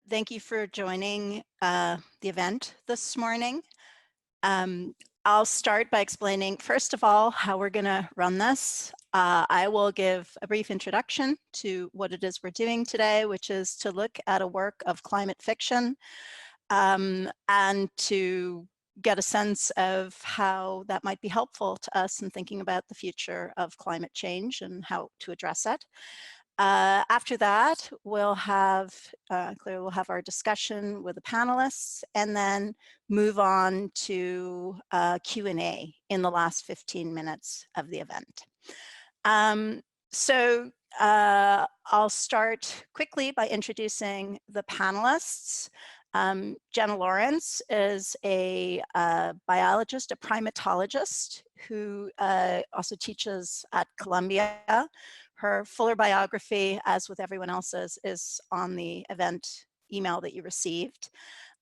Thank you for joining the event this morning. I'll start by explaining, first of all, how we're going to run this. I will give a brief introduction to what it is we're doing today, which is to look at a work of climate fiction and to get a sense of how that might be helpful to us in thinking about the future of climate change and how to address it. After that, we'll have our discussion with the panelists and then move on to Q&A in the last 15 minutes of the event. I'll start quickly by introducing the panelists. Jenna Lawrence is a biologist, a primatologist who also teaches at Columbia. Her fuller biography, as with everyone else's, is on the event email that you received.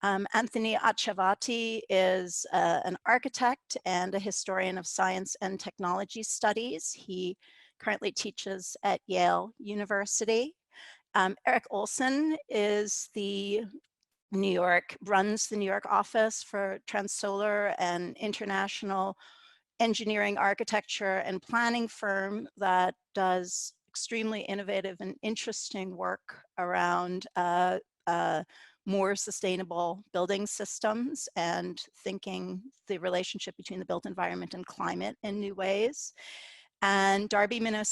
Anthony Acciavatti is an architect and a historian of science and technology studies. He currently teaches at Yale University. Erik Olsen is runs the New York office for Transsolar, an international engineering, architecture, and planning firm that does extremely innovative and interesting work around more sustainable building systems and thinking the relationship between the built environment and climate in new ways. And Darby Minow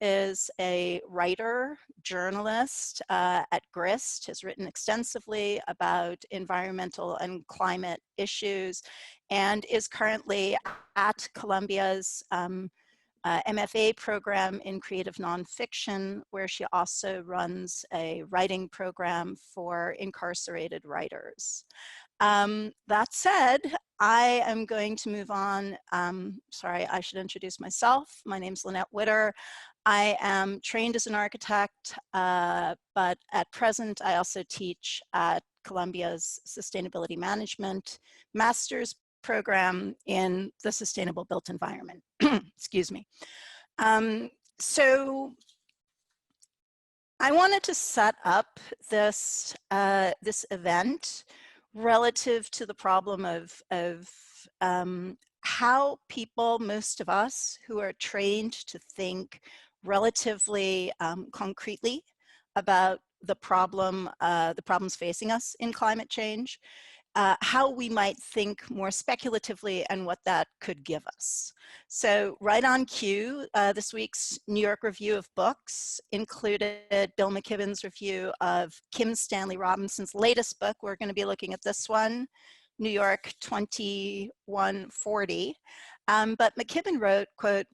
is a writer, journalist at Grist, has written extensively about environmental and climate issues, and is currently at Columbia's MFA program in creative nonfiction, where she also runs a writing program for incarcerated writers. That said, I am going to move on. Sorry, I should introduce myself. My name's Lynnette Widder. I am trained as an architect, but at present I also teach at Columbia's Sustainability Management Master's program in the Sustainable Built Environment. Excuse me. So I wanted to set up this, this event relative to the problem of how people, most of us who are trained to think relatively concretely about the problems facing us in climate change, how we might think more speculatively and what that could give us. So right on cue, this week's New York Review of Books included Bill McKibben's review of Kim Stanley Robinson's latest book. We're going to be looking at this one, New York 2140. But McKibben wrote, quote,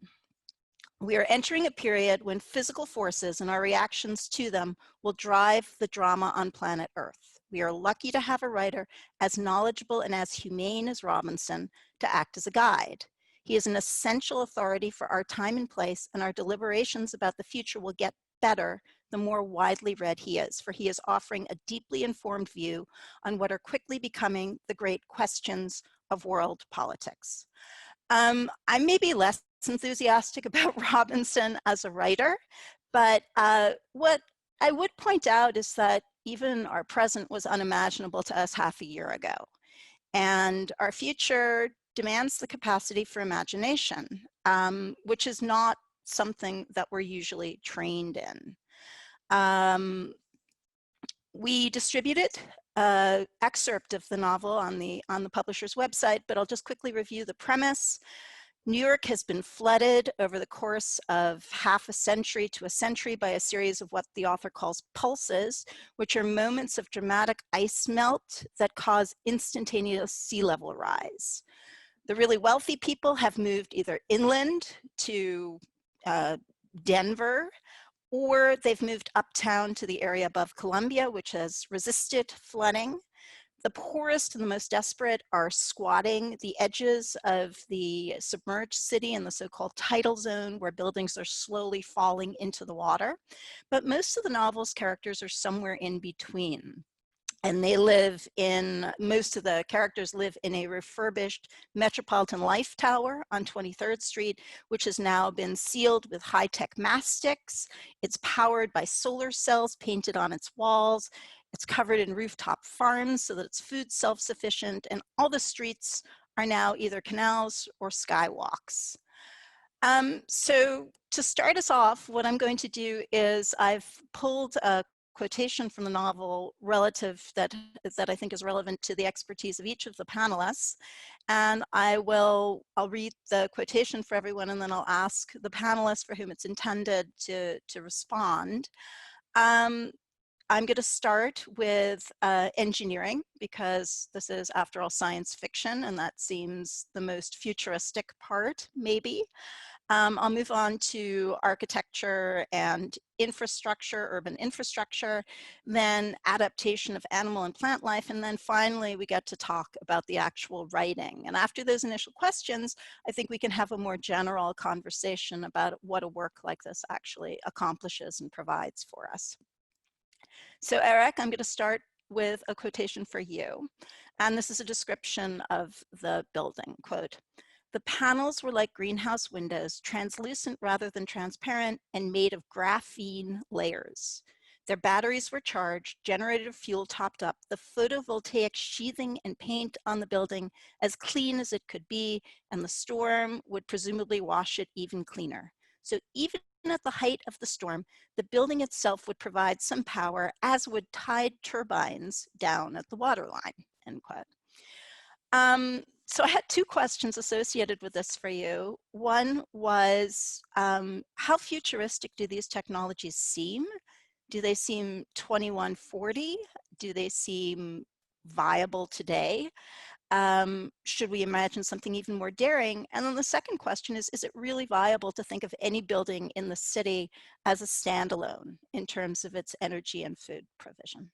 "We are entering a period when physical forces and our reactions to them will drive the drama on planet Earth. We are lucky to have a writer as knowledgeable and as humane as Robinson to act as a guide. He is an essential authority for our time and place, and our deliberations about the future will get better the more widely read he is, for he is offering a deeply informed view on what are quickly becoming the great questions of world politics." I may be less enthusiastic about Robinson as a writer, but what I would point out is that even our present was unimaginable to us half a year ago. And our future demands the capacity for imagination, which is not something that we're usually trained in. We distributed an excerpt of the novel on the publisher's website, but I'll just quickly review the premise. New York has been flooded over the course of half a century to a century by a series of what the author calls pulses, which are moments of dramatic ice melt that cause instantaneous sea level rise. The really wealthy people have moved either inland to Denver, or they've moved uptown to the area above Columbia, which has resisted flooding. The poorest and the most desperate are squatting the edges of the submerged city in the so-called tidal zone, where buildings are slowly falling into the water. But most of the novel's characters are somewhere in between. And they live in, most of the characters live in a refurbished Metropolitan Life Tower on 23rd Street, which has now been sealed with high-tech mastics. It's powered by solar cells painted on its walls. It's covered in rooftop farms so that it's food self-sufficient, and all the streets are now either canals or skywalks. So to start us off, what I'm going to do is I've pulled a quotation from the novel relative that I think is relevant to the expertise of each of the panelists. And I'll read the quotation for everyone, and then I'll ask the panelists for whom it's intended to respond. I'm going to start with engineering, because this is, after all, science fiction, and that seems the most futuristic part, maybe. I'll move on to architecture and infrastructure, urban infrastructure, then adaptation of animal and plant life, and then finally we get to talk about the actual writing. And after those initial questions, I think we can have a more general conversation about what a work like this actually accomplishes and provides for us. So Erik, I'm going to start with a quotation for you. And this is a description of the building, quote, "The panels were like greenhouse windows, translucent rather than transparent, and made of graphene layers. Their batteries were charged, generator fuel topped up, the photovoltaic sheathing and paint on the building as clean as it could be, and the storm would presumably wash it even cleaner. So even at the height of the storm, the building itself would provide some power, as would tide turbines down at the waterline," end quote. So I had two questions associated with this for you. One was, how futuristic do these technologies seem? Do they seem 2140? Do they seem viable today? Should we imagine something even more daring? And then the second question is it really viable to think of any building in the city as a standalone in terms of its energy and food provision?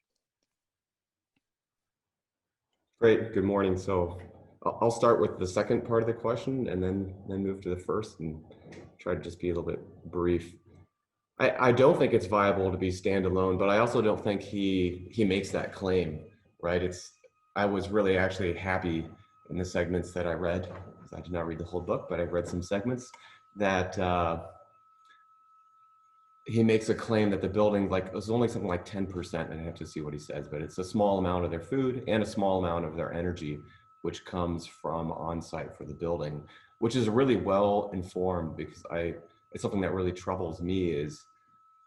Great, good morning. So I'll start with the second part of the question and then move to the first and try to just be a little bit brief. I don't think it's viable to be standalone, but I also don't think he makes that claim, right? I was really actually happy in the segments that I read, because I did not read the whole book, but I've read some segments, that he makes a claim that the building, like, it was only something like 10%, and I have to see what he says, but it's a small amount of their food and a small amount of their energy, which comes from on-site for the building, which is really well informed, because it's something that really troubles me, is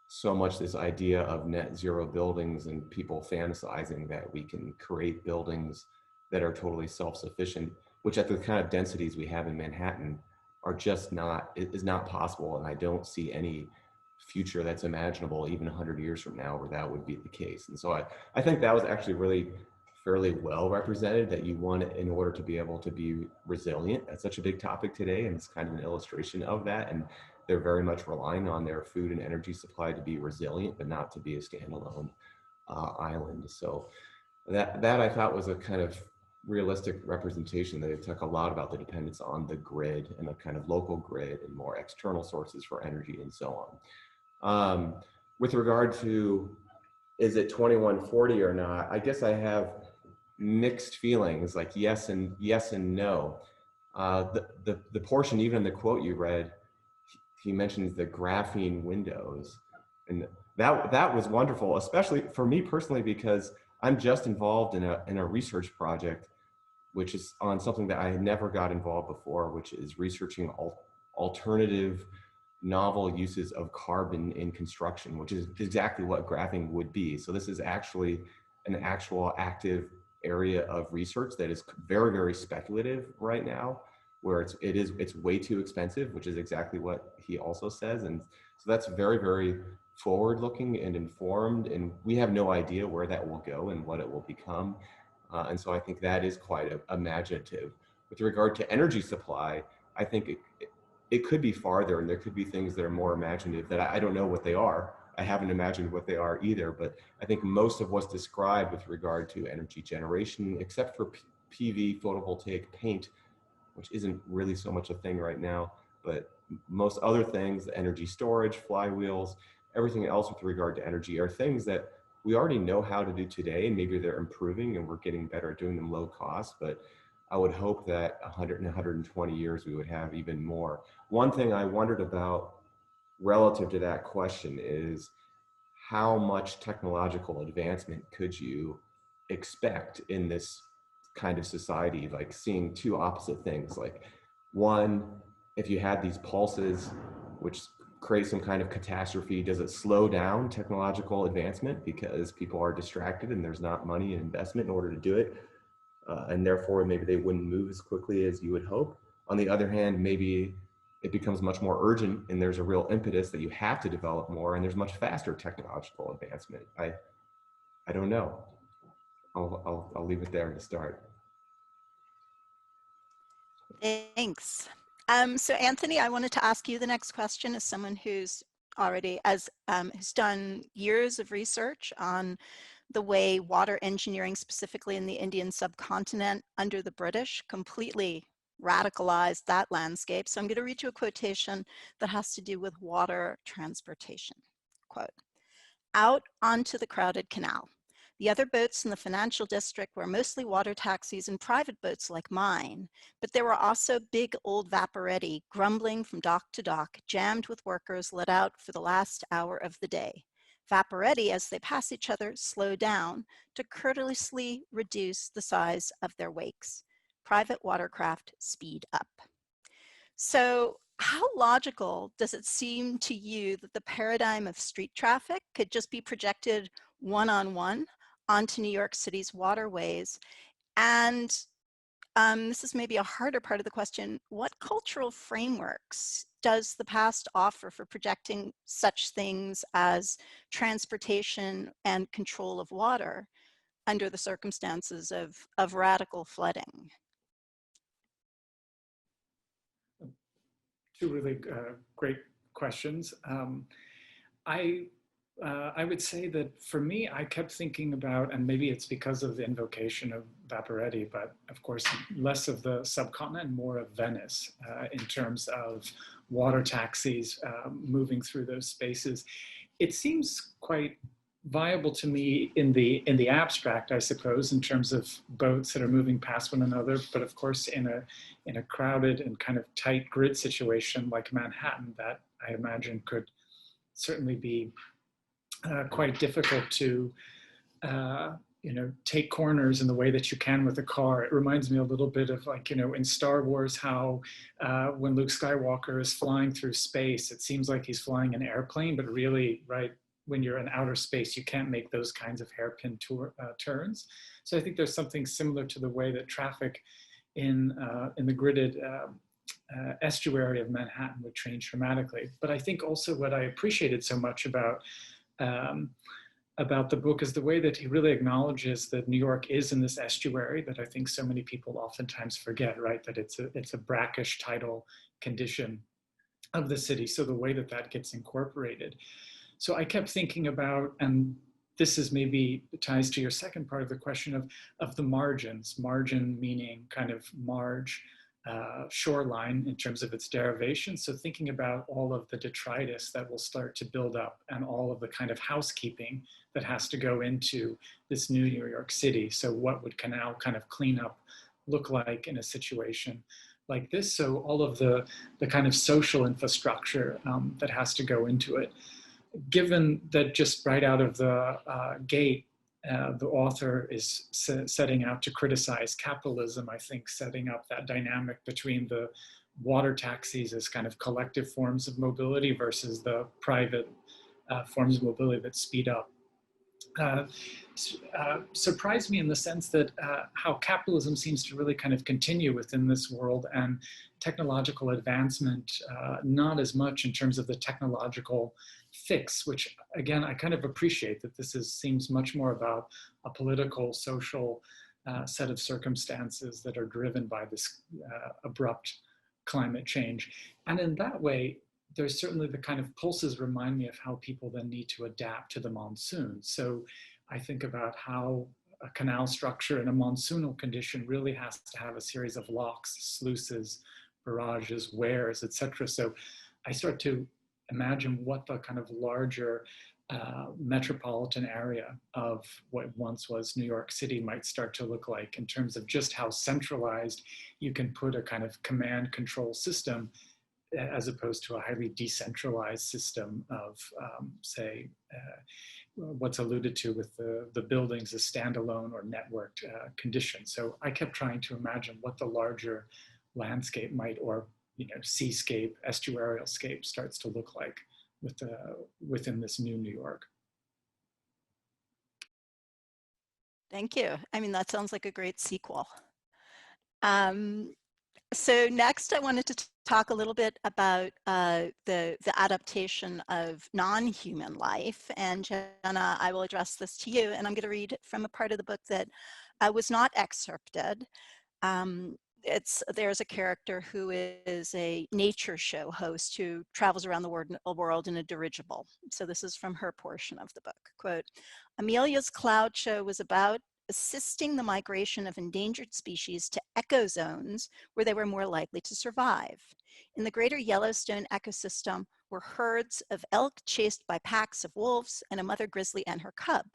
so much this idea of net zero buildings and people fantasizing that we can create buildings that are totally self-sufficient, which at the kind of densities we have in Manhattan are just is not possible. And I don't see any future that's imaginable even 100 years from now where that would be the case. And so I think that was actually really fairly well represented, that you want, in order to be able to be resilient. That's such a big topic today, and it's kind of an illustration of that. And they're very much relying on their food and energy supply to be resilient, but not to be a standalone island. So that I thought was a kind of realistic representation. They talk a lot about the dependence on the grid and the kind of local grid and more external sources for energy and so on. With regard to, is it 2140 or not? I guess I have mixed feelings, like yes and no. The portion, even in the quote you read, he mentions the graphene windows, and that was wonderful, especially for me personally, because I'm just involved in a research project, which is on something that I had never got involved before, which is researching alternative novel uses of carbon in construction, which is exactly what graphene would be. So this is actually an actual active area of research that is very, very speculative right now, where it's way too expensive, which is exactly what he also says. And so that's very, very forward looking and informed, and we have no idea where that will go and what it will become. And so I think that is quite imaginative. With regard to energy supply, I think it could be farther, and there could be things that are more imaginative that I don't know what they are. I haven't imagined what they are either, but I think most of what's described with regard to energy generation, except for PV, photovoltaic paint, which isn't really so much a thing right now, but most other things, energy storage, flywheels, everything else with regard to energy are things that we already know how to do today, and maybe they're improving and we're getting better at doing them low cost, but I would hope that 100 and 120 years we would have even more. One thing I wondered about relative to that question is, how much technological advancement could you expect in this kind of society, like seeing two opposite things. Like one, if you had these pulses which create some kind of catastrophe, does it slow down technological advancement because people are distracted and there's not money and investment in order to do it? And therefore maybe they wouldn't move as quickly as you would hope. On the other hand, maybe it becomes much more urgent and there's a real impetus that you have to develop more and there's much faster technological advancement. I don't know. I'll leave it there to start. Thanks. So Anthony, I wanted to ask you the next question as someone who's already who's done years of research on the way water engineering, specifically in the Indian subcontinent under the British, completely radicalized that landscape. So I'm going to read you a quotation that has to do with water transportation. Quote, "Out onto the crowded canal. The other boats in the financial district were mostly water taxis and private boats like mine, but there were also big old vaporetti grumbling from dock to dock, jammed with workers let out for the last hour of the day. Vaporetti, as they pass each other, slow down to courteously reduce the size of their wakes. Private watercraft speed up." So how logical does it seem to you that the paradigm of street traffic could just be projected one-on-one onto New York City's waterways? And this is maybe a harder part of the question. What cultural frameworks does the past offer for projecting such things as transportation and control of water under the circumstances of radical flooding? Two really great questions. I would say that for me, I kept thinking about, and maybe it's because of the invocation of Vaporetti, but of course, less of the subcontinent, more of Venice in terms of water taxis moving through those spaces. It seems quite viable to me in the abstract, I suppose, in terms of boats that are moving past one another. But of course, in a crowded and kind of tight grid situation like Manhattan, that I imagine could certainly be quite difficult to take corners in the way that you can with a car. It reminds me a little bit of, like, in Star Wars, how when Luke Skywalker is flying through space, it seems like he's flying an airplane, but really, right, when you're in outer space, you can't make those kinds of hairpin turns. So I think there's something similar to the way that traffic in the gridded estuary of Manhattan would change dramatically. But I think also what I appreciated so much about the book is the way that he really acknowledges that New York is in this estuary that I think so many people oftentimes forget, right? That it's a brackish tidal condition of the city. So the way that that gets incorporated. So I kept thinking about, and this is maybe ties to your second part of the question of the margins. Margin meaning kind of marge, shoreline in terms of its derivation. So thinking about all of the detritus that will start to build up and all of the kind of housekeeping that has to go into this new New York City. So what would canal kind of cleanup look like in a situation like this? So all of the kind of social infrastructure that has to go into it. Given that just right out of the gate, the author is setting out to criticize capitalism, I think setting up that dynamic between the water taxis as kind of collective forms of mobility versus the private forms of mobility that speed up. Surprised me in the sense that how capitalism seems to really kind of continue within this world, and technological advancement, not as much in terms of the technological fix, which again, I kind of appreciate that this seems much more about a political, social set of circumstances that are driven by this abrupt climate change. And in that way, there's certainly the kind of pulses remind me of how people then need to adapt to the monsoon. So I think about how a canal structure in a monsoonal condition really has to have a series of locks, sluices, barrages, weirs, etc. So I start to imagine what the kind of larger metropolitan area of what once was New York City might start to look like in terms of just how centralized you can put a kind of command control system as opposed to a highly decentralized system of, say, what's alluded to with the buildings as standalone or networked conditions. So I kept trying to imagine what the larger landscape might, or seascape, estuarial scape starts to look like within this new New York. Thank you. I mean, that sounds like a great sequel. So next I wanted to talk a little bit about the adaptation of non-human life. And Jenna, I will address this to you, and I'm going to read from a part of the book that was not excerpted. There's a character who is a nature show host who travels around the world in a dirigible. So this is from her portion of the book. Quote, Amelia's cloud show was about assisting the migration of endangered species to ecozones where they were more likely to survive. In the greater Yellowstone ecosystem were herds of elk chased by packs of wolves and a mother grizzly and her cub.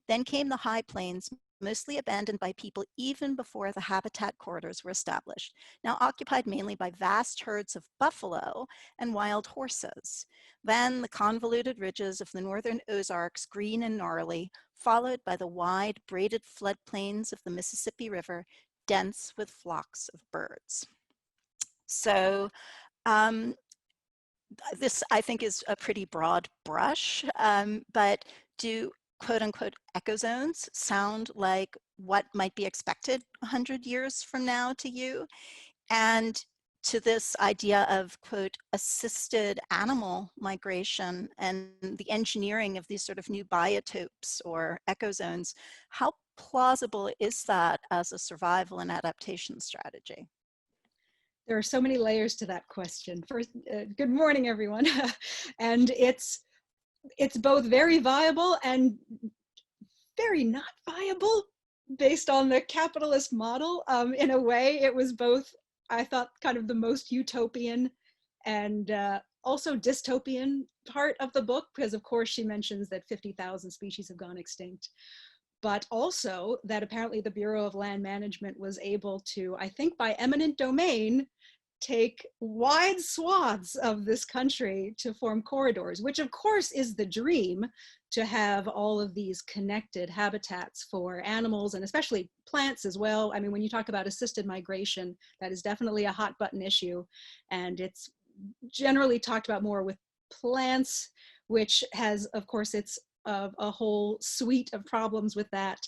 Then came the high plains, mostly abandoned by people even before the habitat corridors were established, now occupied mainly by vast herds of buffalo and wild horses. Then the convoluted ridges of the northern Ozarks, green and gnarly, followed by the wide braided floodplains of the Mississippi River, dense with flocks of birds. So this, I think, is a pretty broad brush, but do quote unquote ecozones sound like what might be expected 100 years from now to you? And to this idea of quote assisted animal migration and the engineering of these sort of new biotopes or ecozones, how plausible is that as a survival and adaptation strategy? There are so many layers to that question. First, good morning, everyone. And it's both very viable and very not viable based on the capitalist model. In a way, it was both, I thought, kind of the most utopian and also dystopian part of the book, because of course she mentions that 50,000 species have gone extinct, but also that apparently the Bureau of Land Management was able to, I think by eminent domain, take wide swaths of this country to form corridors, which of course is the dream, to have all of these connected habitats for animals and especially plants as well. I mean, when you talk about assisted migration, that is definitely a hot button issue. And it's generally talked about more with plants, which has, of course, it's a whole suite of problems with that.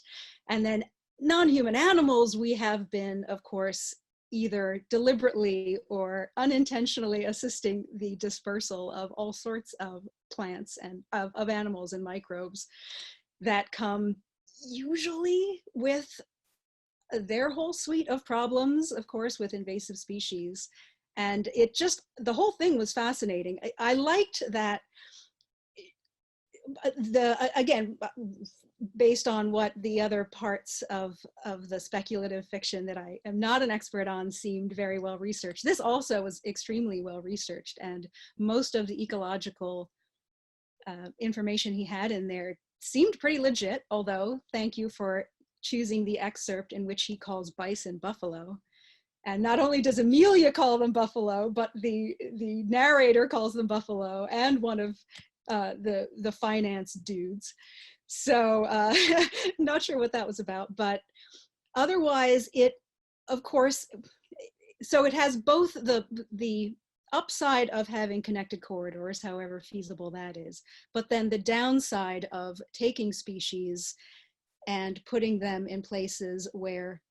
And then non-human animals, we have been, of course, either deliberately or unintentionally assisting the dispersal of all sorts of plants and of animals and microbes that come usually with their whole suite of problems, of course, with invasive species. And it just, the whole thing was fascinating. I liked that again, based on what the other parts of the speculative fiction that I am not an expert on seemed very well researched. This also was extremely well researched, and most of the ecological information he had in there seemed pretty legit, although thank you for choosing the excerpt in which he calls bison buffalo. And not only does Amelia call them buffalo, but the narrator calls them buffalo, and one of the finance dudes. So not sure what that was about, but otherwise it, of course, so it has both the upside of having connected corridors, however feasible that is, but then the downside of taking species and putting them in places where,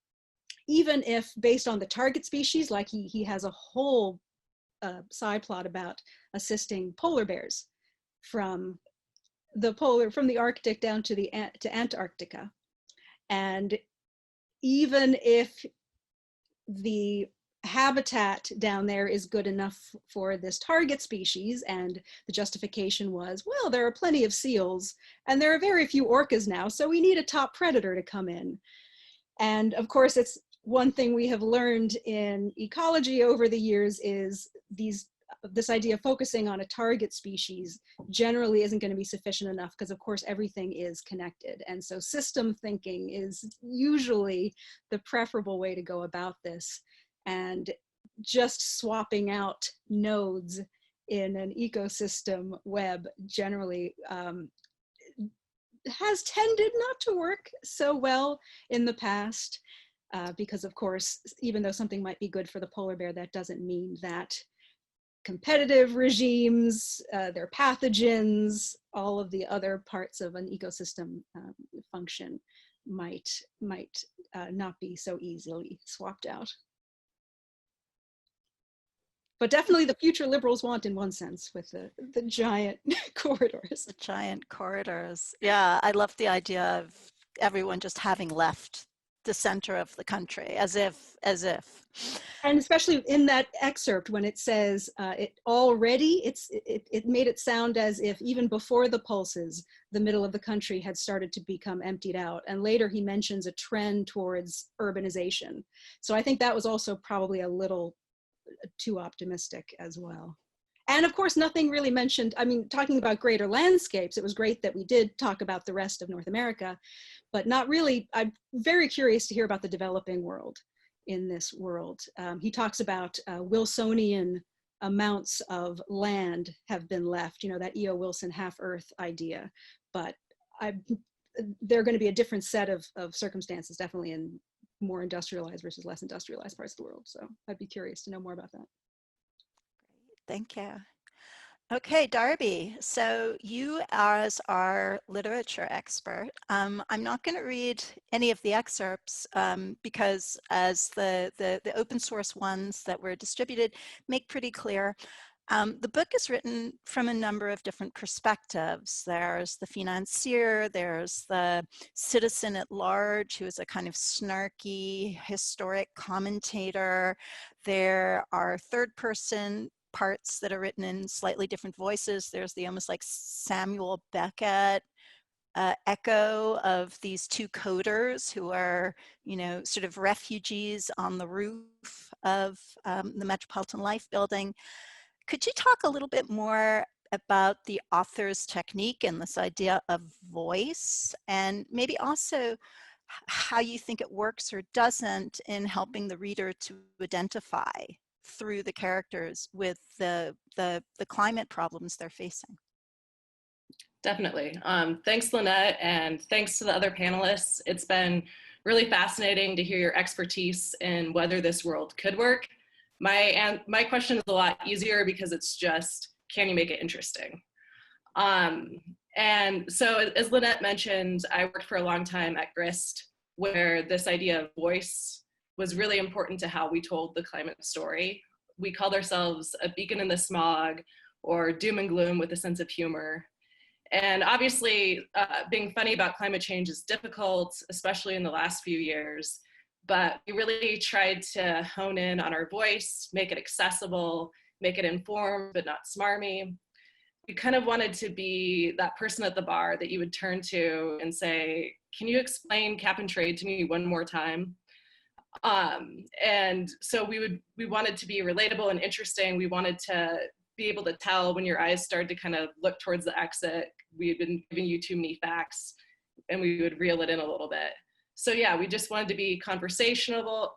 even if based on the target species, like he has a whole side plot about assisting polar bears from the Arctic down to Antarctica. And even if the habitat down there is good enough for this target species, and the justification was, well, there are plenty of seals and there are very few orcas now, so we need a top predator to come in. And of course, it's one thing we have learned in ecology over the years is this idea of focusing on a target species generally isn't going to be sufficient enough, because of course everything is connected. And so system thinking is usually the preferable way to go about this. And just swapping out nodes in an ecosystem web generally has tended not to work so well in the past, because of course, even though something might be good for the polar bear, that doesn't mean that competitive regimes, their pathogens, all of the other parts of an ecosystem function might not be so easily swapped out. But definitely the future liberals want, in one sense, with the giant corridors. The giant corridors. Yeah, I love the idea of everyone just having left the center of the country, as if. And especially in that excerpt when it says it made it sound as if even before the pulses, the middle of the country had started to become emptied out. And later he mentions a trend towards urbanization. So I think that was also probably a little too optimistic as well. And of course, nothing really mentioned, I mean, talking about greater landscapes, it was great that we did talk about the rest of North America, but not really. I'm very curious to hear about the developing world in this world. He talks about Wilsonian amounts of land have been left, you know, that E.O. Wilson half-Earth idea, but there are going to be a different set of circumstances, definitely in more industrialized versus less industrialized parts of the world. So I'd be curious to know more about that. Thank you. Okay, Darby, so you as our literature expert, I'm not going to read any of the excerpts because as the open source ones that were distributed make pretty clear, the book is written from a number of different perspectives. There's the financier, there's the citizen at large, who is a kind of snarky historic commentator. There are third person parts that are written in slightly different voices. There's the almost like Samuel Beckett echo of these two coders who are, you know, sort of refugees on the roof of the Metropolitan Life building. Could you talk a little bit more about the author's technique and this idea of voice, and maybe also how you think it works or doesn't in helping the reader to identify through the characters with the climate problems they're facing? Definitely. Thanks, Lynnette, and thanks to the other panelists. It's been really fascinating to hear your expertise in whether this world could work. My question is a lot easier because it's just, can you make it interesting? And so as Lynnette mentioned, I worked for a long time at Grist, where this idea of voice was really important to how we told the climate story. We called ourselves a beacon in the smog, or doom and gloom with a sense of humor. And obviously, being funny about climate change is difficult, especially in the last few years. But we really tried to hone in on our voice, make it accessible, make it informed, but not smarmy. We kind of wanted to be that person at the bar that you would turn to and say, can you explain cap and trade to me one more time? And so we wanted to be relatable and interesting. We wanted to be able to tell when your eyes started to kind of look towards the exit, we had been giving you too many facts, and we would reel it in a little bit. So yeah, we just wanted to be conversational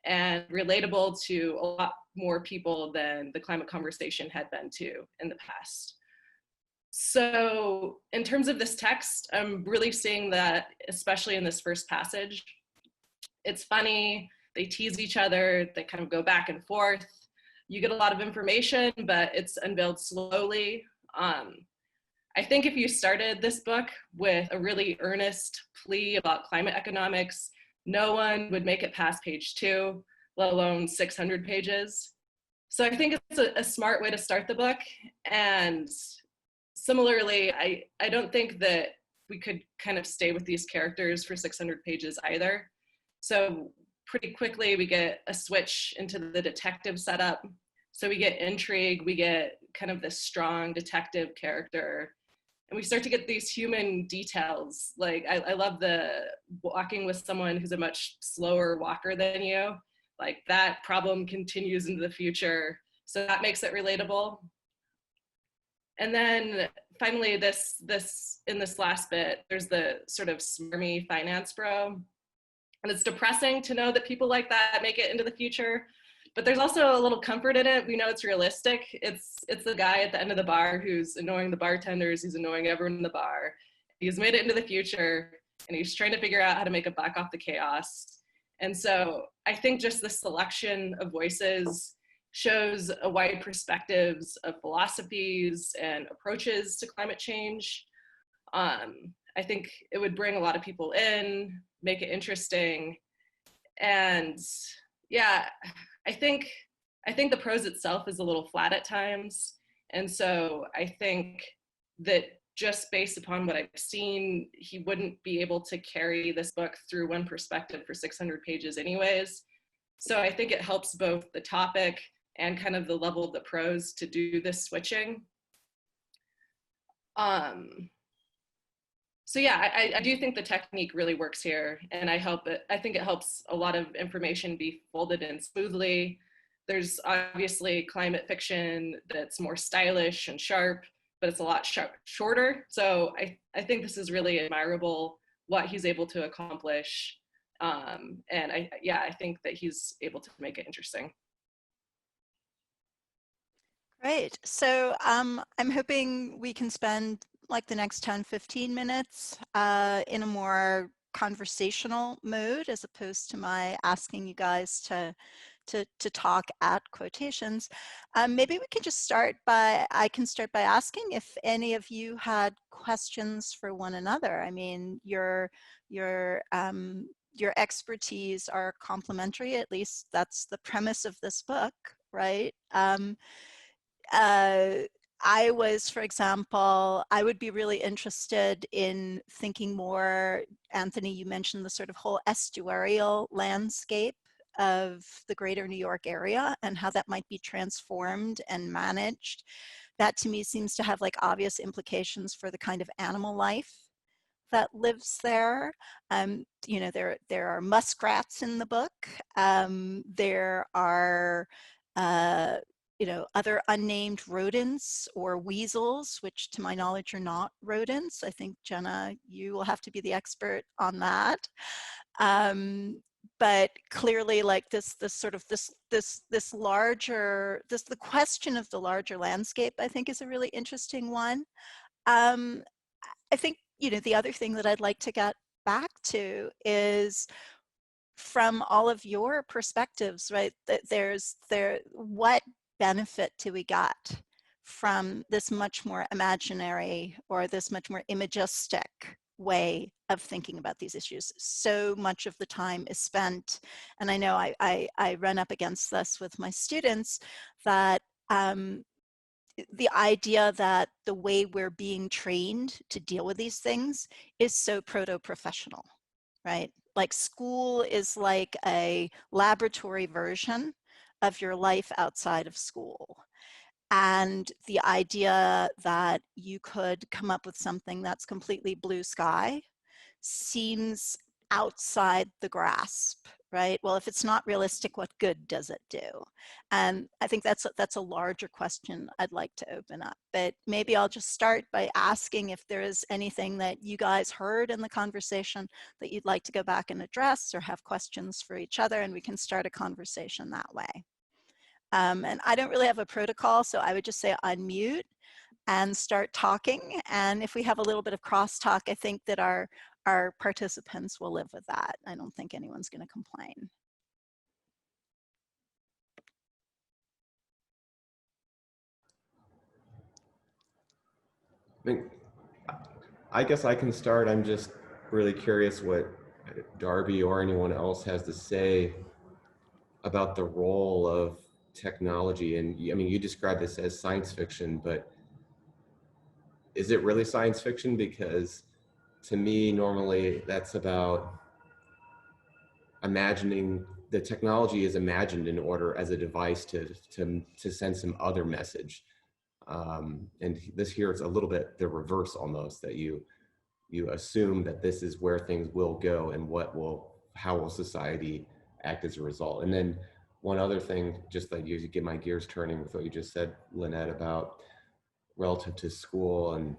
and relatable to a lot more people than the climate conversation had been to in the past. So in terms of this text, I'm really seeing that, especially in this first passage. It's funny, they tease each other, they kind of go back and forth. You get a lot of information, but it's unveiled slowly. I think if you started this book with a really earnest plea about climate economics, no one would make it past page 2, let alone 600 pages. So I think it's a smart way to start the book. And similarly, I don't think that we could kind of stay with these characters for 600 pages either. So pretty quickly we get a switch into the detective setup. So we get intrigue, we get kind of this strong detective character, and we start to get these human details. Like I love the walking with someone who's a much slower walker than you. Like that problem continues into the future. So that makes it relatable. And then finally, in this last bit, there's the sort of smarmy finance bro. And it's depressing to know that people like that make it into the future. But there's also a little comfort in it. We know it's realistic. It's the guy at the end of the bar who's annoying the bartenders, he's annoying everyone in the bar. He's made it into the future, and he's trying to figure out how to make a buck off the chaos. And so I think just the selection of voices shows a wide perspectives of philosophies and approaches to climate change. I think it would bring a lot of people in, make it interesting. And yeah, I think the prose itself is a little flat at times. And so I think that just based upon what I've seen, he wouldn't be able to carry this book through one perspective for 600 pages anyways. So I think it helps both the topic and kind of the level of the prose to do this switching. So yeah, I do think the technique really works here, and I think it helps a lot of information be folded in smoothly. There's obviously climate fiction that's more stylish and sharp, but it's a lot shorter. So I think this is really admirable, what he's able to accomplish. And I think that he's able to make it interesting. Great. So I'm hoping we can spend like the next 10-15 minutes in a more conversational mode, as opposed to my asking you guys to talk at quotations. Maybe we can just start by, I can start by asking if any of you had questions for one another. I mean, your expertise are complementary, at least that's the premise of this book, right? I was, for example, I would be really interested in thinking more, Anthony, you mentioned the sort of whole estuarial landscape of the greater New York area and how that might be transformed and managed. That to me seems to have like obvious implications for the kind of animal life that lives there. You know, there are muskrats in the book. There are you know, other unnamed rodents or weasels, which to my knowledge are not rodents. I think, Jenna, you will have to be the expert on that. But clearly, like the question of the larger landscape, I think, is a really interesting one. I think, you know, the other thing that I'd like to get back to is, from all of your perspectives, right, that what benefit do we get from this much more imaginary or this much more imagistic way of thinking about these issues? So much of the time is spent, and I know I run up against this with my students, that the idea that the way we're being trained to deal with these things is so proto-professional, right? Like school is like a laboratory version of your life outside of school. And the idea that you could come up with something that's completely blue sky seems outside the grasp, right? Well, if it's not realistic, what good does it do? And I think that's a larger question I'd like to open up. But maybe I'll just start by asking if there is anything that you guys heard in the conversation that you'd like to go back and address, or have questions for each other, and we can start a conversation that way. And I don't really have a protocol, so I would just say unmute and start talking. And if we have a little bit of crosstalk, I think that our participants will live with that. I don't think anyone's going to complain. I guess I can start. I'm just really curious what Darby or anyone else has to say about the role of technology. And I mean, you described this as science fiction, but is it really science fiction? Because to me, normally that's about imagining, the technology is imagined in order as a device to send some other message. And this here is a little bit the reverse almost, that you assume that this is where things will go and how will society act as a result. And then one other thing, just that you get my gears turning with what you just said, Lynnette, about relative to school and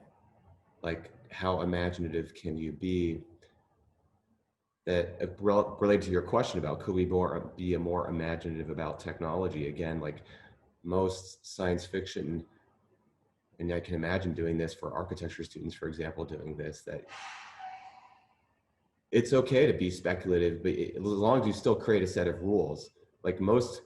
like how imaginative can you be? related to your question about could we be more imaginative about technology, again, like most science fiction, and I can imagine doing this for architecture students, for example, doing this, that it's okay to be speculative, but as long as you still create a set of rules. Like most,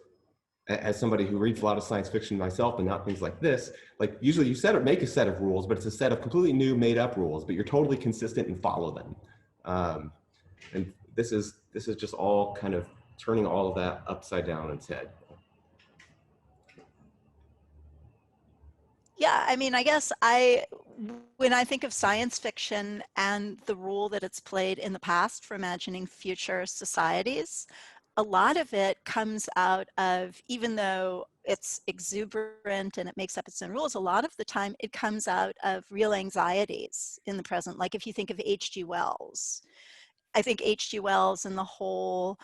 as somebody who reads a lot of science fiction myself, but not things like this, like usually you make a set of rules, but it's a set of completely new made up rules, but you're totally consistent and follow them. And this is just all kind of turning all of that upside down on its head. Yeah, I mean, I guess when I think of science fiction and the role that it's played in the past for imagining future societies, a lot of it comes out of, even though it's exuberant and it makes up its own rules, a lot of the time it comes out of real anxieties in the present. Like if you think of H.G. Wells, I think H.G. Wells and the whole,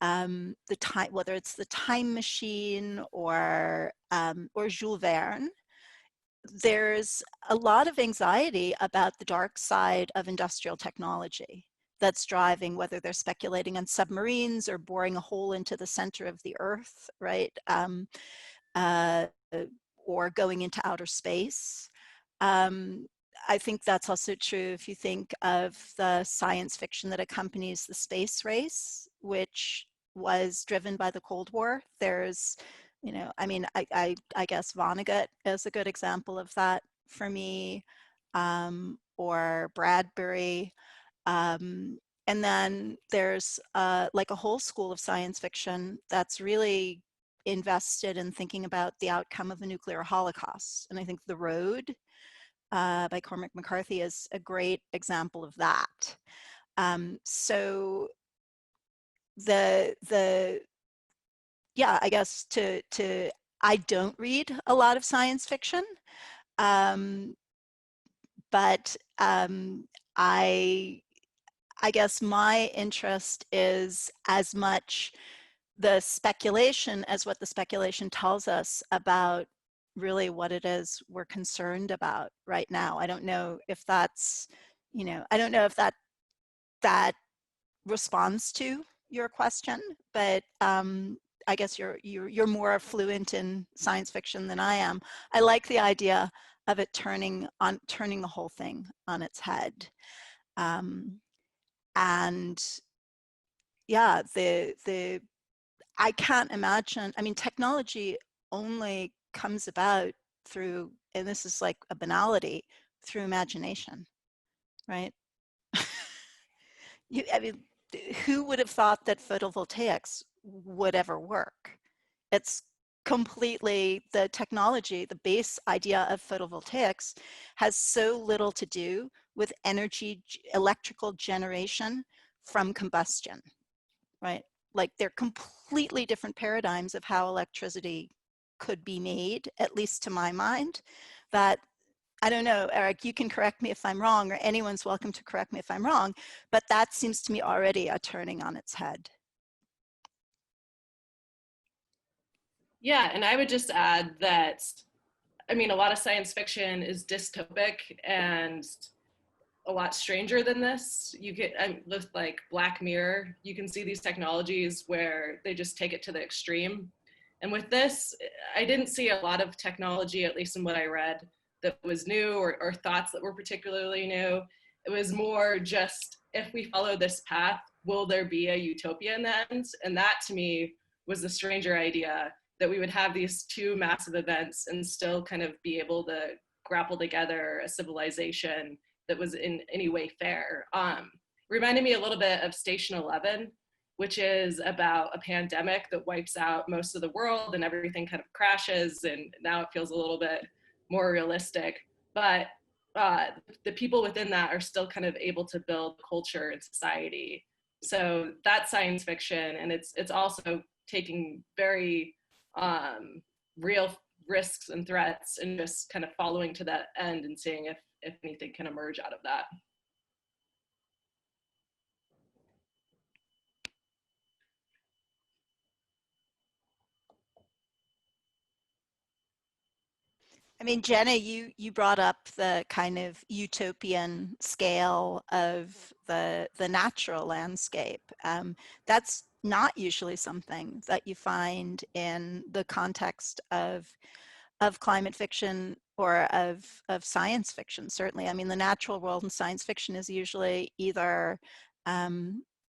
the time, whether it's the time machine or Jules Verne, there's a lot of anxiety about the dark side of industrial technology that's driving, whether they're speculating on submarines or boring a hole into the center of the earth, right? Or going into outer space. I think that's also true if you think of the science fiction that accompanies the space race, which was driven by the Cold War. There's, you know, I mean, I guess Vonnegut is a good example of that for me, or Bradbury. And then there's like a whole school of science fiction that's really invested in thinking about the outcome of a nuclear holocaust. And I think The Road by Cormac McCarthy is a great example of that. So yeah, I guess I don't read a lot of science fiction, but I guess my interest is as much the speculation as what the speculation tells us about really what it is we're concerned about right now. I don't know if that's, you know, I don't know if that responds to your question, but I guess you're more fluent in science fiction than I am. I like the idea of it turning the whole thing on its head, and yeah, I can't imagine. I mean, technology only comes about through, and this is like a banality, through imagination, right? I mean, who would have thought that photovoltaics would ever work? It's completely, the technology, the base idea of photovoltaics has so little to do with energy, electrical generation from combustion, right? Like they're completely different paradigms of how electricity could be made, at least to my mind, that I don't know, Eric, you can correct me if I'm wrong, or anyone's welcome to correct me if I'm wrong, but that seems to me already a turning on its head. Yeah, and I would just add that, I mean, a lot of science fiction is dystopic and a lot stranger than this. You get, with like Black Mirror, you can see these technologies where they just take it to the extreme. And with this, I didn't see a lot of technology, at least in what I read, that was new or thoughts that were particularly new. It was more just, if we follow this path, will there be a utopia in the end? And that to me was the stranger idea, that we would have these two massive events and still kind of be able to grapple together a civilization that was in any way fair. Reminded me a little bit of Station 11, which is about a pandemic that wipes out most of the world and everything kind of crashes, and now it feels a little bit more realistic. But the people within that are still kind of able to build culture and society. So that's science fiction, and it's also taking very real risks and threats and just kind of following to that end and seeing if anything can emerge out of that. I mean, Jenna, you brought up the kind of utopian scale of the natural landscape. That's not usually something that you find in the context of climate fiction or of science fiction. Certainly, I mean, the natural world in science fiction is usually either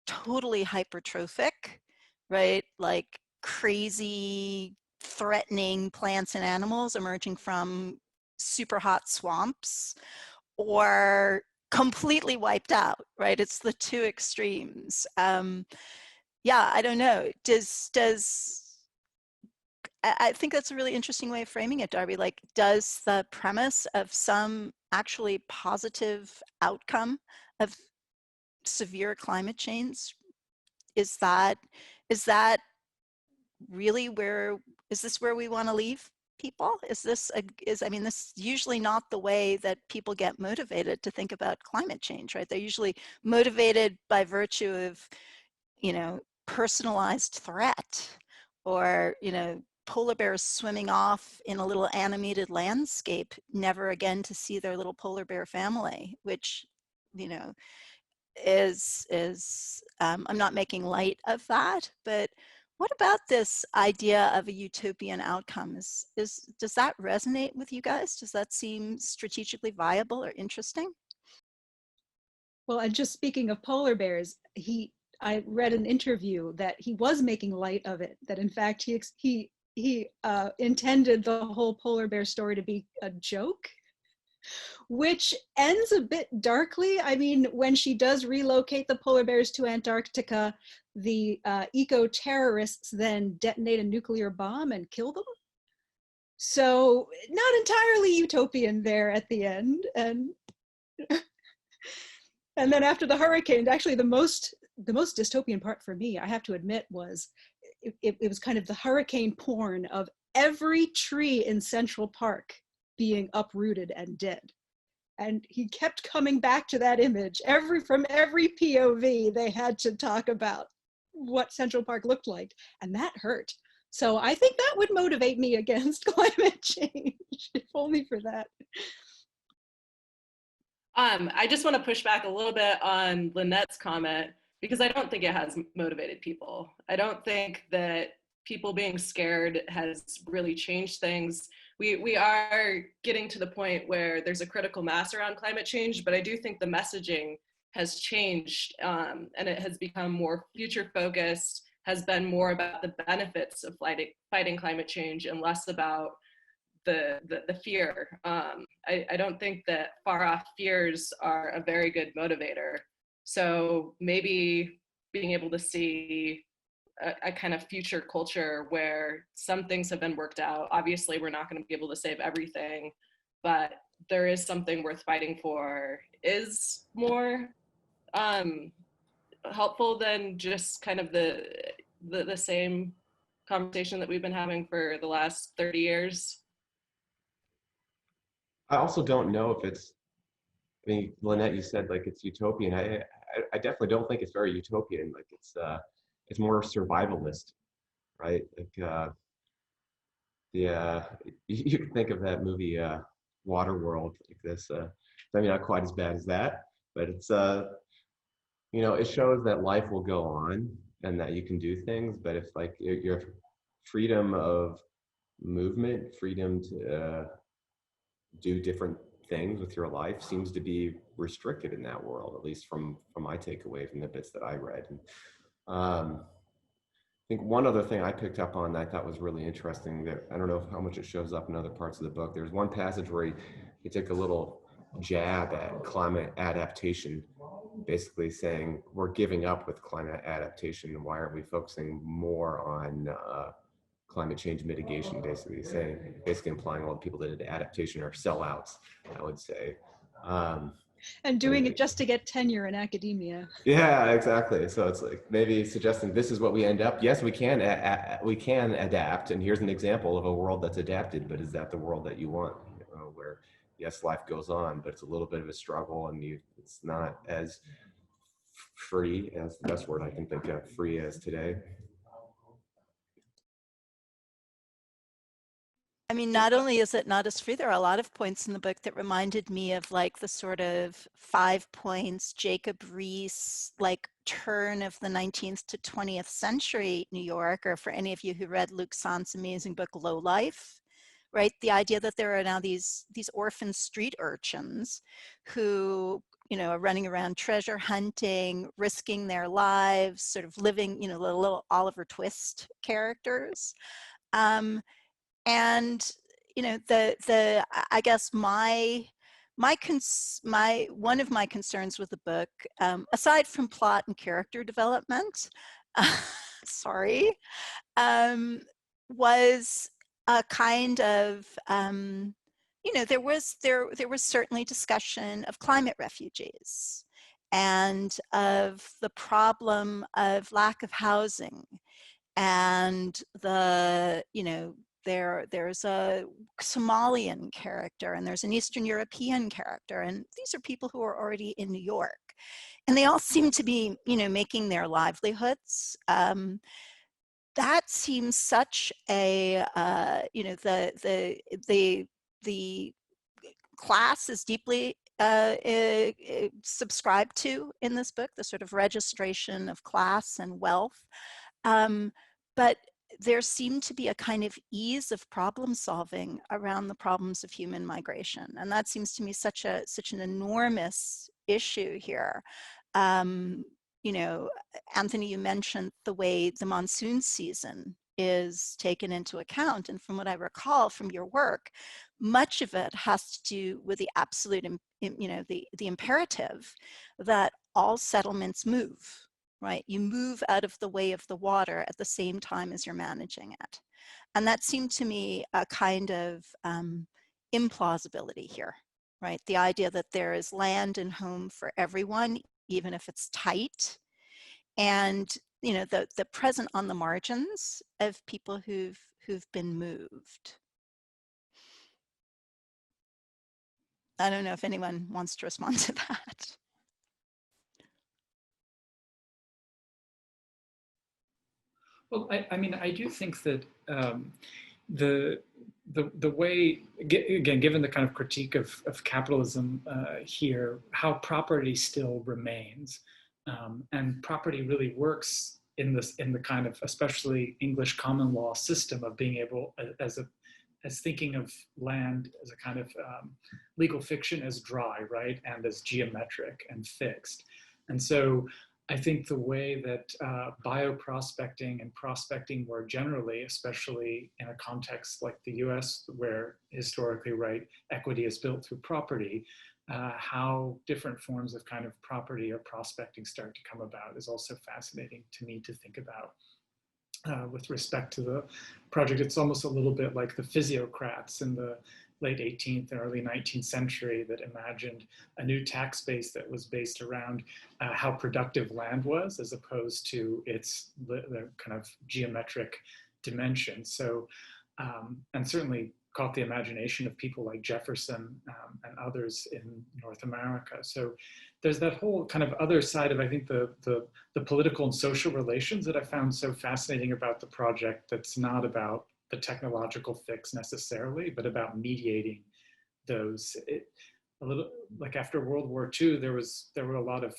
totally hypertrophic, right? Like crazy threatening plants and animals emerging from super hot swamps, or completely wiped out, right? It's the two extremes. Yeah, I don't know. I think that's a really interesting way of framing it, Darby. Like, does the premise of some actually positive outcome of severe climate change, is that really where, is this where we want to leave people? I mean, this is usually not the way that people get motivated to think about climate change, right? They're usually motivated by virtue of, you know, personalized threat, or, you know, polar bears swimming off in a little animated landscape, never again to see their little polar bear family, which, you know, I'm not making light of that, but what about this idea of a utopian outcome? Does that resonate with you guys? Does that seem strategically viable or interesting? Well, and just speaking of polar bears, I read an interview that he was making light of it, that in fact he intended the whole polar bear story to be a joke, which ends a bit darkly. I mean, when she does relocate the polar bears to Antarctica, the eco-terrorists then detonate a nuclear bomb and kill them. So not entirely utopian there at the end. And and then after the hurricane, actually the most dystopian part for me, I have to admit, was it was kind of the hurricane porn of every tree in Central Park being uprooted and dead. And he kept coming back to that image. From every POV, they had to talk about what Central Park looked like, and that hurt. So I think that would motivate me against climate change, if only for that. I just want to push back a little bit on Lynnette's comment, because I don't think it has motivated people. I don't think that people being scared has really changed things. We are getting to the point where there's a critical mass around climate change, but I do think the messaging has changed, and it has become more future focused, has been more about the benefits of fighting climate change and less about the fear. I don't think that far off fears are a very good motivator. So maybe being able to see a kind of future culture where some things have been worked out. Obviously, we're not going to be able to save everything, but there is something worth fighting for, is more helpful than just kind of the same conversation that we've been having for the last 30 years. I also don't know if it's, I mean, Lynnette, you said like it's utopian. I definitely don't think it's very utopian. Like it's more survivalist, right? Like you can think of that movie Waterworld like this. I mean, not quite as bad as that, but it's you know, it shows that life will go on and that you can do things. But if like your freedom of movement, freedom to do different things with your life seems to be restricted in that world, at least from my takeaway from the bits that I read. And, I think one other thing I picked up on that I thought was really interesting, that I don't know how much it shows up in other parts of the book. There's one passage where he took a little jab at climate adaptation, basically saying we're giving up with climate adaptation, and why aren't we focusing more on climate change mitigation, basically implying all the people that did adaptation are sellouts, I would say. And doing it just to get tenure in academia. Yeah, exactly. So it's like maybe suggesting this is what we end up. Yes, we can adapt, and here's an example of a world that's adapted. But is that the world that you want? You know, where yes, life goes on, but it's a little bit of a struggle, and it's not as free, as the best word I can think of, free as today. I mean, not only is it not as free, there are a lot of points in the book that reminded me of like the sort of 5 points Jacob Riis like turn of the 19th to 20th century New York, or for any of you who read Luc Sant's amazing book Low Life, right? The idea that there are now these orphan street urchins who, you know, are running around treasure hunting, risking their lives, sort of living, you know, little Oliver Twist characters. And you know, I guess one of my concerns with the book, aside from plot and character development, sorry, was a kind of, you know, there was certainly discussion of climate refugees and of the problem of lack of housing, and the, you know, there's a Somalian character and there's an Eastern European character, and these are people who are already in New York, and they all seem to be, you know, making their livelihoods. That seems such a, you know, the class is deeply subscribed to in this book, the sort of registration of class and wealth. But there seemed to be a kind of ease of problem solving around the problems of human migration. And that seems to me such an enormous issue here. You know, Anthony, you mentioned the way the monsoon season is taken into account. And from what I recall from your work, much of it has to do with the absolute, you know, the imperative that all settlements move. Right? You move out of the way of the water at the same time as you're managing it. And that seemed to me a kind of implausibility here, right? The idea that there is land and home for everyone, even if it's tight. And, you know, the present on the margins of people who've been moved. I don't know if anyone wants to respond to that. Well, I mean, I do think that the way, again, given the kind of critique of capitalism here, how property still remains, and property really works in the kind of, especially English common law system of being able, as thinking of land as a kind of legal fiction as dry, right, and as geometric and fixed. And so I think the way that bioprospecting and prospecting more generally, especially in a context like the US, where historically, right, equity is built through property, how different forms of kind of property or prospecting start to come about is also fascinating to me to think about. With respect to the project, it's almost a little bit like the physiocrats in the late 18th and early 19th century that imagined a new tax base that was based around how productive land was, as opposed to its the kind of geometric dimension. So, and certainly caught the imagination of people like Jefferson and others in North America. So there's that whole kind of other side of, I think, the political and social relations that I found so fascinating about the project, that's not about the technological fix necessarily, but about mediating those. A little like after World War II, there were a lot of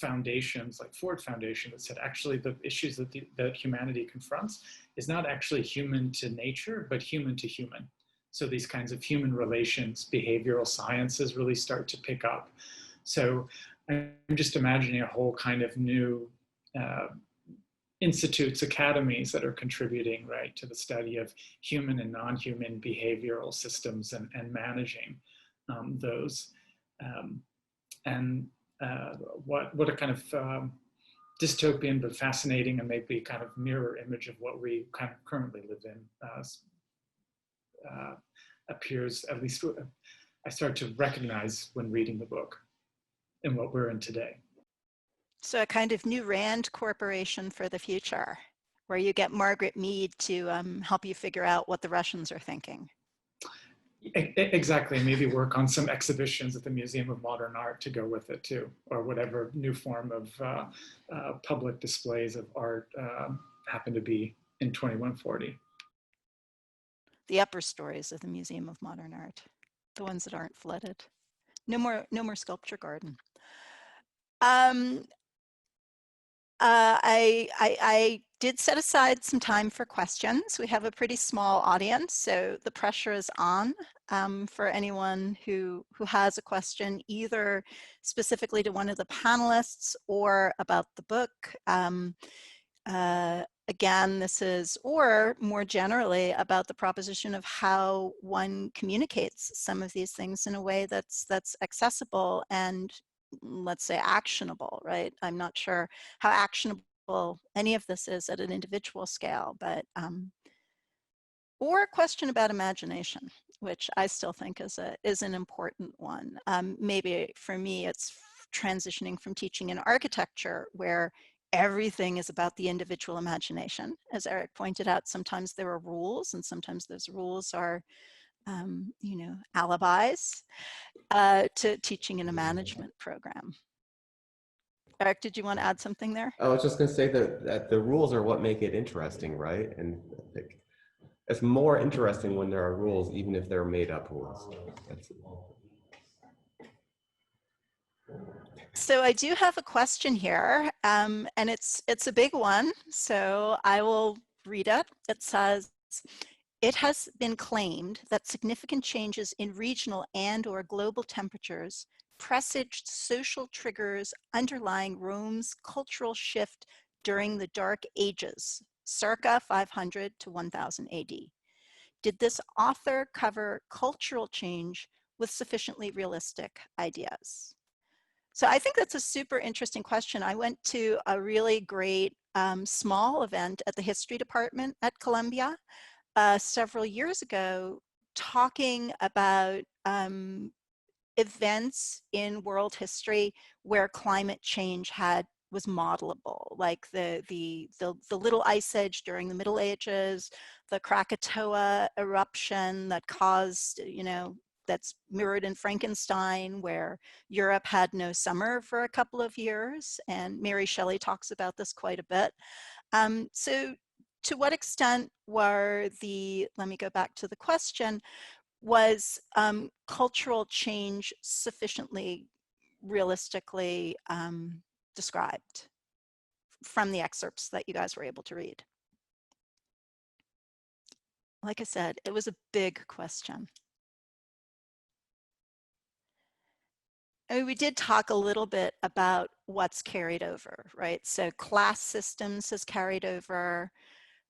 foundations, like Ford Foundation, that said actually the issues that humanity confronts is not actually human to nature, but human to human. So these kinds of human relations, behavioral sciences really start to pick up. So I'm just imagining a whole kind of new institutes, academies that are contributing, right, to the study of human and non-human behavioral systems and managing those. What a kind of dystopian but fascinating and maybe kind of mirror image of what we kind of currently live in appears, at least I start to recognize when reading the book and what we're in today. So a kind of new Rand Corporation for the future, where you get Margaret Mead to help you figure out what the Russians are thinking. Exactly, maybe work on some exhibitions at the Museum of Modern Art to go with it too, or whatever new form of public displays of art happen to be in 2140. the upper stories of the Museum of Modern Art, the ones that aren't flooded. No more sculpture garden. I did set aside some time for questions. We have a pretty small audience, so the pressure is on for anyone who has a question, either specifically to one of the panelists or about the book. Again, this is, or more generally, about the proposition of how one communicates some of these things in a way that's accessible and, let's say, actionable, right? I'm not sure how actionable any of this is at an individual scale, but or a question about imagination, which I still think is an important one. Maybe for me, it's transitioning from teaching in architecture, where everything is about the individual imagination. As Erik pointed out, sometimes there are rules, and sometimes those rules are, you know, alibis, to teaching in a management program. Erik, did you want to add something there? I was just going to say that the rules are what make it interesting, right? And it's more interesting when there are rules, even if they're made up rules. So I do have a question here, and it's a big one, so I will read it. It says, it has been claimed that significant changes in regional and/or global temperatures presaged social triggers underlying Rome's cultural shift during the Dark Ages, circa 500 to 1000 AD. Did this author cover cultural change with sufficiently realistic ideas? So I think that's a super interesting question. I went to a really great small event at the history department at Columbia several years ago, talking about events in world history where climate change was modelable, like the Little Ice Age during the Middle Ages, the Krakatoa eruption that caused, you know, that's mirrored in Frankenstein, where Europe had no summer for a couple of years, and Mary Shelley talks about this quite a bit. So to what extent were let me go back to the question, was cultural change sufficiently realistically described from the excerpts that you guys were able to read? Like I said, it was a big question. I mean, we did talk a little bit about what's carried over, right? So class systems has carried over,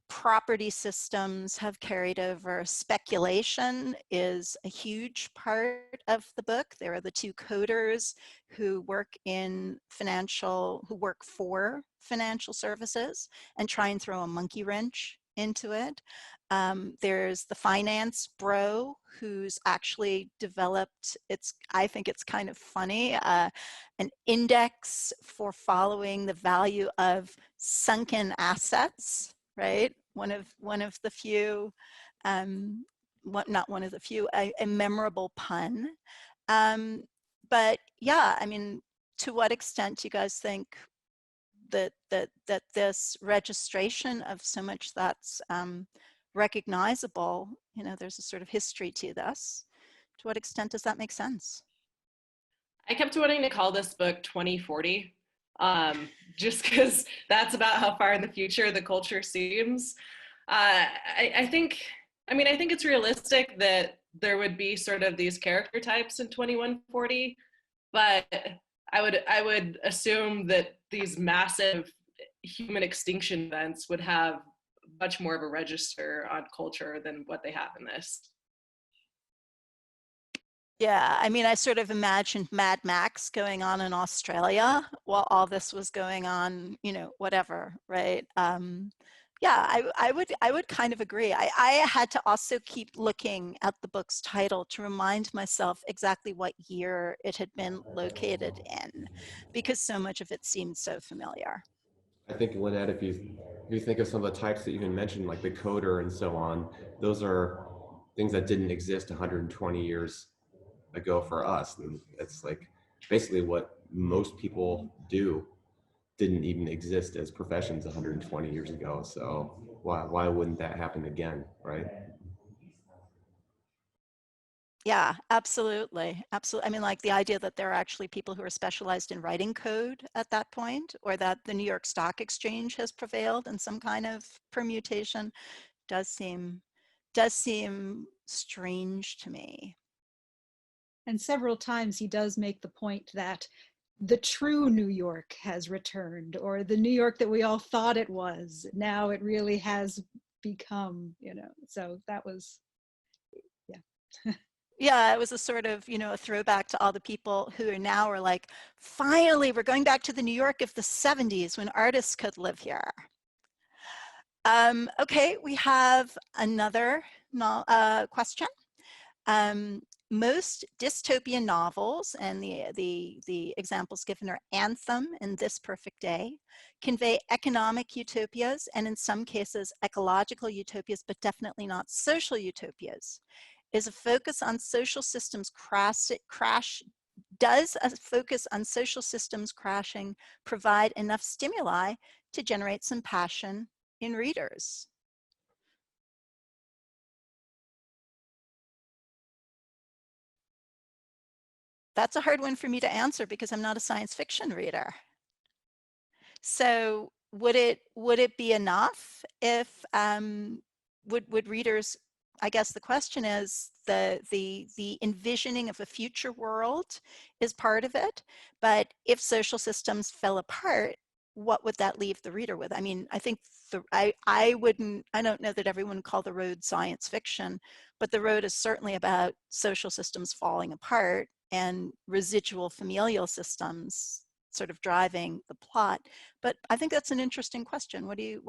property systems have carried over, speculation is a huge part of the book. There are the two coders who work for financial services and try and throw a monkey wrench into it. There's the finance bro who's actually developed, I think it's kind of funny, an index for following the value of sunken assets, right? One of the few, not one of the few, a memorable pun. But yeah, I mean, to what extent do you guys think that this registration of so much that's recognizable, you know, there's a sort of history to this. To what extent does that make sense? I kept wanting to call this book 2040, just because that's about how far in the future the culture seems. I think it's realistic that there would be sort of these character types in 2140, but I would assume that these massive human extinction events would have much more of a register on culture than what they have in this. Yeah, I mean, I sort of imagined Mad Max going on in Australia while all this was going on, you know, whatever, right? Yeah, I would kind of agree. I had to also keep looking at the book's title to remind myself exactly what year it had been located in, because so much of it seemed so familiar. I think, Lynnette, if you think of some of the types that you even mentioned, like the coder and so on, those are things that didn't exist 120 years ago for us. And it's like basically what most people do didn't even exist as professions 120 years ago. So why wouldn't that happen again, right? Yeah, absolutely. Absolutely. I mean, like the idea that there are actually people who are specialized in writing code at that point, or that the New York Stock Exchange has prevailed in some kind of permutation does seem strange to me. And several times he does make the point that the true New York has returned, or the New York that we all thought it was, now it really has become, you know, so that was, yeah. Yeah, it was a sort of, you know, a throwback to all the people who are now are like, finally, we're going back to the New York of the 70s when artists could live here. Okay, we have another question. Most dystopian novels, and the examples given are Anthem and This Perfect Day, convey economic utopias and in some cases ecological utopias, but definitely not social utopias. Is a focus on social systems does a focus on social systems crashing provide enough stimuli to generate some passion in readers? That's a hard one for me to answer because I'm not a science fiction reader. So would it be enough if would readers, I guess the question is, the envisioning of a future world is part of it, but if social systems fell apart, what would that leave the reader with? I mean, I think I don't know that everyone would call The Road science fiction, but The Road is certainly about social systems falling apart and residual familial systems sort of driving the plot. But I think that's an interesting question. What do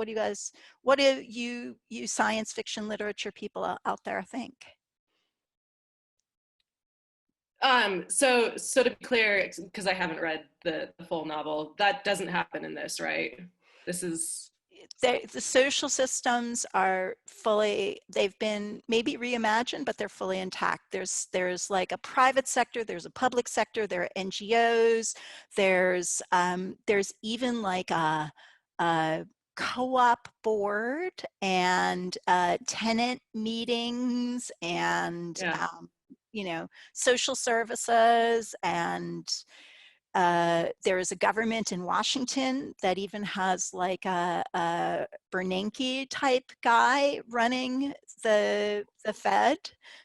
you science fiction literature people out there think? So to be clear, because I haven't read the full novel, that doesn't happen in this, right? This is... The social systems are they've been maybe reimagined, but they're fully intact. There's like a private sector, there's a public sector, there are NGOs, there's even like a co-op board and tenant meetings and Yeah. you know, social services, and there is a government in Washington that even has like a Bernanke type guy running the Fed.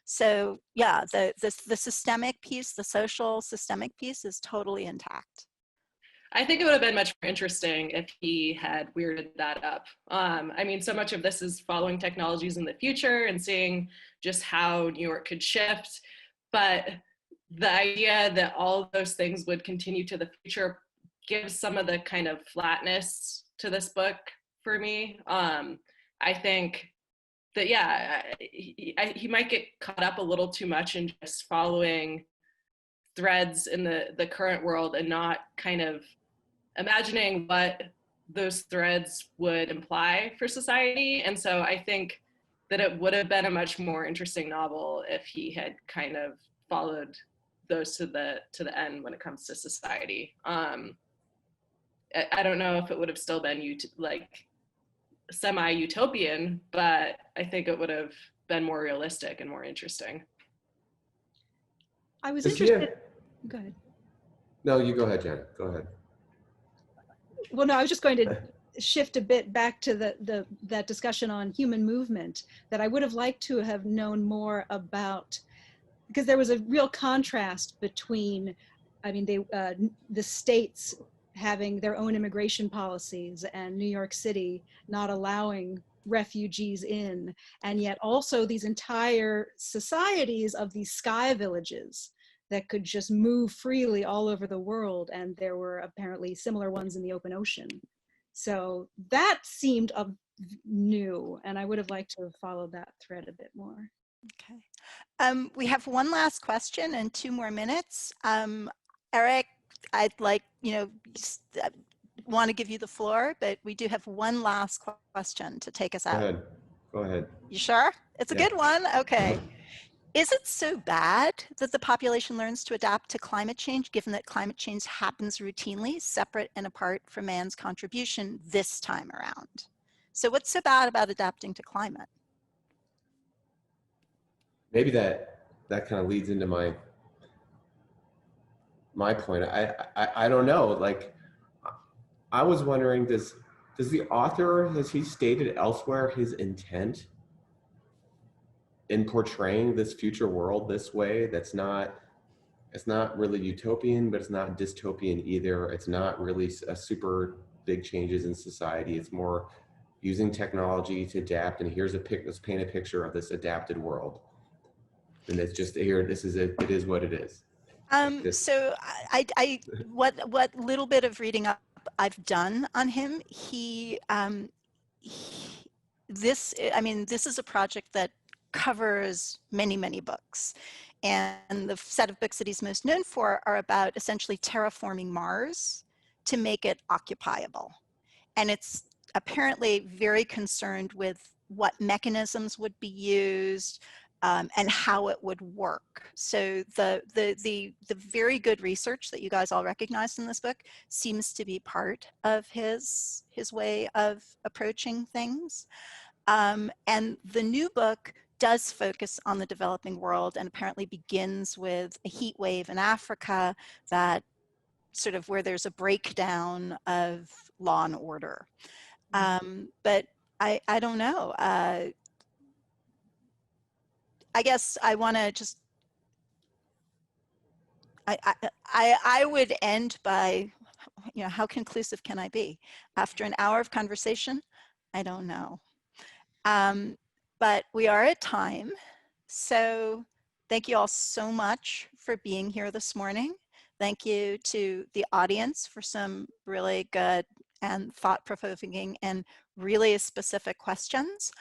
So yeah, the systemic piece, the social systemic piece is totally intact. I think it would have been much more interesting if he had weirded that up. I mean, so much of this is following technologies in the future and seeing just how New York could shift. But the idea that all of those things would continue to the future gives some of the kind of flatness to this book for me. I think that, yeah, he might get caught up a little too much in just following threads in the current world and not kind of imagining what those threads would imply for society. And so I think that it would have been a much more interesting novel if he had kind of followed those to the end when it comes to society. I don't know if it would have still been like semi-utopian, but I think it would have been more realistic and more interesting. I was interested. Go ahead. No, you go ahead, Jenna. Go ahead. Well, no, I was just going to shift a bit back to that discussion on human movement that I would have liked to have known more about, because there was a real contrast between, I mean, the states having their own immigration policies and New York City not allowing refugees in, and yet also these entire societies of these sky villages that could just move freely all over the world, and there were apparently similar ones in the open ocean. So that seemed new, and I would have liked to have followed that thread a bit more. Okay. We have one last question and 2 more minutes. Erik, I'd like, want to give you the floor, but we do have one last question to take us out. Go ahead. You sure? It's a good one? Okay. Is it so bad that the population learns to adapt to climate change, given that climate change happens routinely, separate and apart from man's contribution this time around? So what's so bad about adapting to climate? Maybe that that kind of leads into my point. I don't know. Like, I was wondering, does the author, has he stated elsewhere his intent in portraying this future world this way? It's not really utopian, but it's not dystopian either. It's not really a super big changes in society. It's more using technology to adapt. And here's let's paint a picture of this adapted world. And it's just here. This is it. It is what it is. So what little bit of reading up I've done on him, this is a project that covers many, many books. And the set of books that he's most known for are about essentially terraforming Mars to make it occupiable. And it's apparently very concerned with what mechanisms would be used, and how it would work. So the very good research that you guys all recognized in this book seems to be part of his way of approaching things. And the new book does focus on the developing world and apparently begins with a heat wave in Africa that sort of where there's a breakdown of law and order. But I don't know. I guess I want to just, I would end by, how conclusive can I be? After an hour of conversation, I don't know. But we are at time. So thank you all so much for being here this morning. Thank you to the audience for some really good and thought-provoking and really specific questions.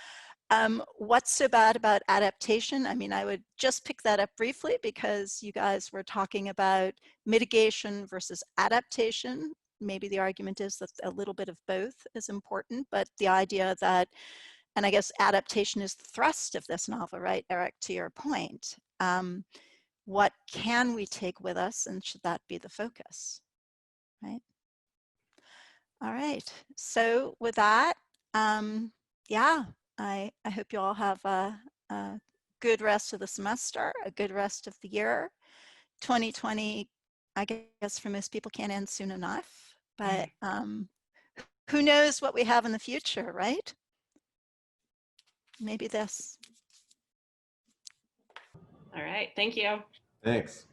What's so bad about adaptation? I mean, I would just pick that up briefly because you guys were talking about mitigation versus adaptation. Maybe the argument is that a little bit of both is important, but the idea that, and I guess adaptation is the thrust of this novel, right, Erik, to your point. What can we take with us, and should that be the focus, right? All right, so with that, yeah. I hope you all have a good rest of the semester, a good rest of the year. 2020, I guess for most people can't end soon enough, but who knows what we have in the future, right? Maybe this. All right, thank you. Thanks.